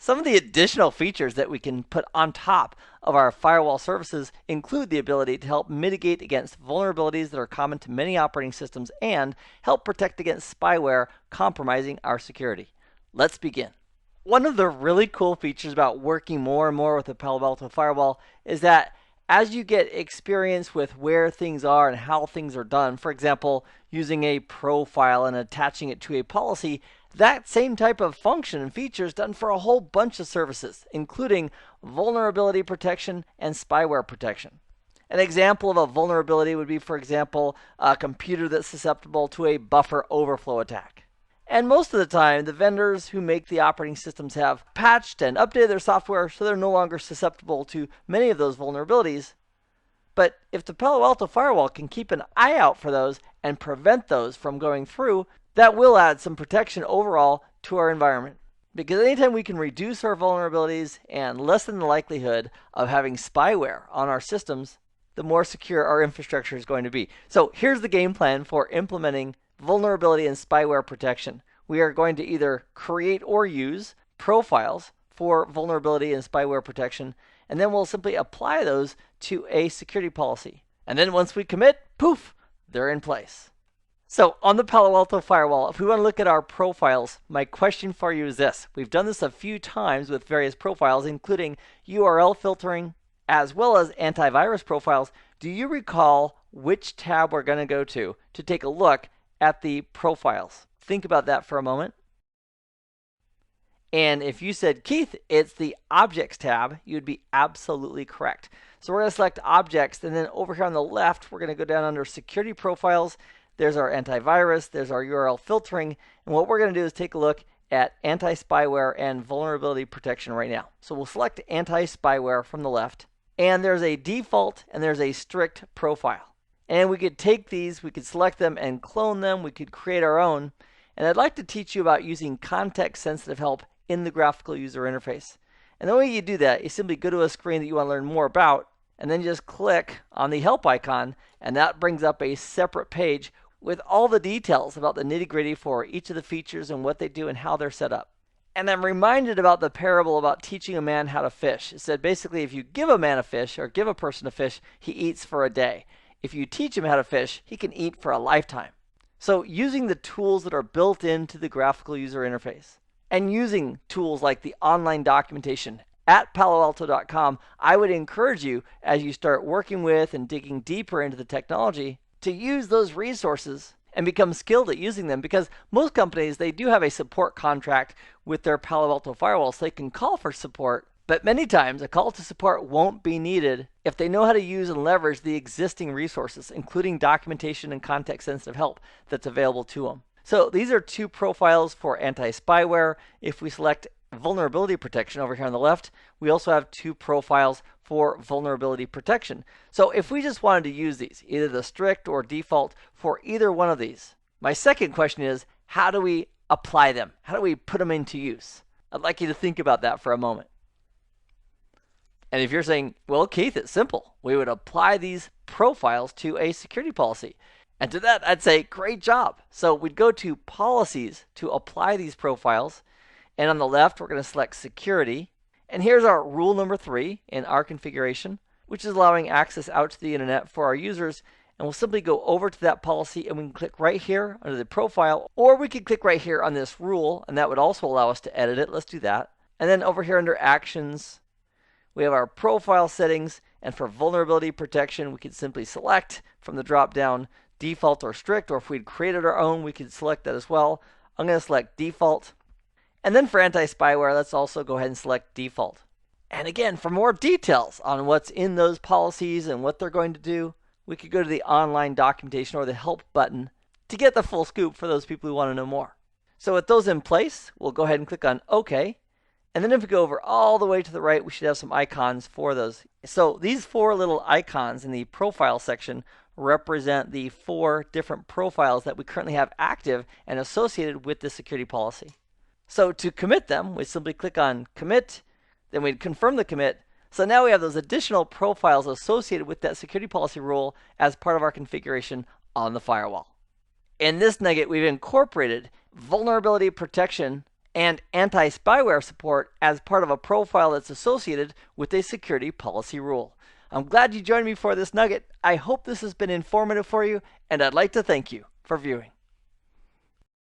Some of the additional features that we can put on top of our firewall services include the ability to help mitigate against vulnerabilities that are common to many operating systems and help protect against spyware compromising our security. Let's begin. One of the really cool features about working more and more with the Palo Alto firewall is that as you get experience with where things are and how things are done, for example, using a profile and attaching it to a policy, that same type of function and feature is done for a whole bunch of services, including vulnerability protection and spyware protection. An example of a vulnerability would be, for example, a computer that's susceptible to a buffer overflow attack. And most of the time, the vendors who make the operating systems have patched and updated their software so they're no longer susceptible to many of those vulnerabilities. But if the Palo Alto firewall can keep an eye out for those and prevent those from going through, that will add some protection overall to our environment. Because anytime we can reduce our vulnerabilities and lessen the likelihood of having spyware on our systems, the more secure our infrastructure is going to be. So here's the game plan for implementing vulnerability and spyware protection. We are going to either create or use profiles for vulnerability and spyware protection, and then we'll simply apply those to a security policy. And then once we commit, poof, they're in place. So on the Palo Alto firewall, if we want to look at our profiles, my question for you is this. We've done this a few times with various profiles, including URL filtering, as well as antivirus profiles. Do you recall which tab we're going to go to take a look at the profiles? Think about that for a moment. And if you said, Keith, it's the Objects tab, you'd be absolutely correct. So we're going to select Objects, and then over here on the left, we're going to go down under Security Profiles. There's our antivirus, there's our URL filtering, and what we're going to do is take a look at anti-spyware and vulnerability protection right now. So we'll select anti-spyware from the left, and there's a default and there's a strict profile. And we could take these, we could select them and clone them, we could create our own. And I'd like to teach you about using context-sensitive help in the graphical user interface. And the way you do that is simply go to a screen that you want to learn more about, and then just click on the help icon, and that brings up a separate page with all the details about the nitty-gritty for each of the features and what they do and how they're set up. And I'm reminded about the parable about teaching a man how to fish. It said basically if you give a man a fish or give a person a fish, he eats for a day. If you teach him how to fish, he can eat for a lifetime. So using the tools that are built into the graphical user interface and using tools like the online documentation at paloalto.com, I would encourage you as you start working with and digging deeper into the technology to use those resources and become skilled at using them, because most companies, they do have a support contract with their Palo Alto firewall, so they can call for support, but many times a call to support won't be needed if they know how to use and leverage the existing resources, including documentation and context-sensitive help that's available to them. So these are two profiles for anti-spyware. If we select vulnerability protection over here on the left, we also have two profiles for vulnerability protection. So if we just wanted to use these, either the strict or default for either one of these, my second question is, how do we apply them? How do we put them into use? I'd like you to think about that for a moment. And if you're saying, well, Keith, it's simple. We would apply these profiles to a security policy. And to that, I'd say, great job. So we'd go to Policies to apply these profiles. And on the left, we're going to select Security. And here's our rule number 3 in our configuration, which is allowing access out to the internet for our users. And we'll simply go over to that policy and we can click right here under the profile, or we could click right here on this rule, and that would also allow us to edit it. Let's do that. And then over here under Actions, we have our profile settings, and for vulnerability protection, we could simply select from the drop down default or strict, or if we'd created our own, we could select that as well. I'm going to select default. And then for anti-spyware, let's also go ahead and select default. And again, for more details on what's in those policies and what they're going to do, we could go to the online documentation or the help button to get the full scoop for those people who want to know more. So with those in place, we'll go ahead and click on OK. And then if we go over all the way to the right, we should have some icons for those. So these 4 little icons in the profile section represent the 4 different profiles that we currently have active and associated with the security policy. So to commit them, we simply click on Commit, then we'd confirm the commit. So now we have those additional profiles associated with that security policy rule as part of our configuration on the firewall. In this nugget, we've incorporated vulnerability protection and anti-spyware support as part of a profile that's associated with a security policy rule. I'm glad you joined me for this nugget. I hope this has been informative for you, and I'd like to thank you for viewing.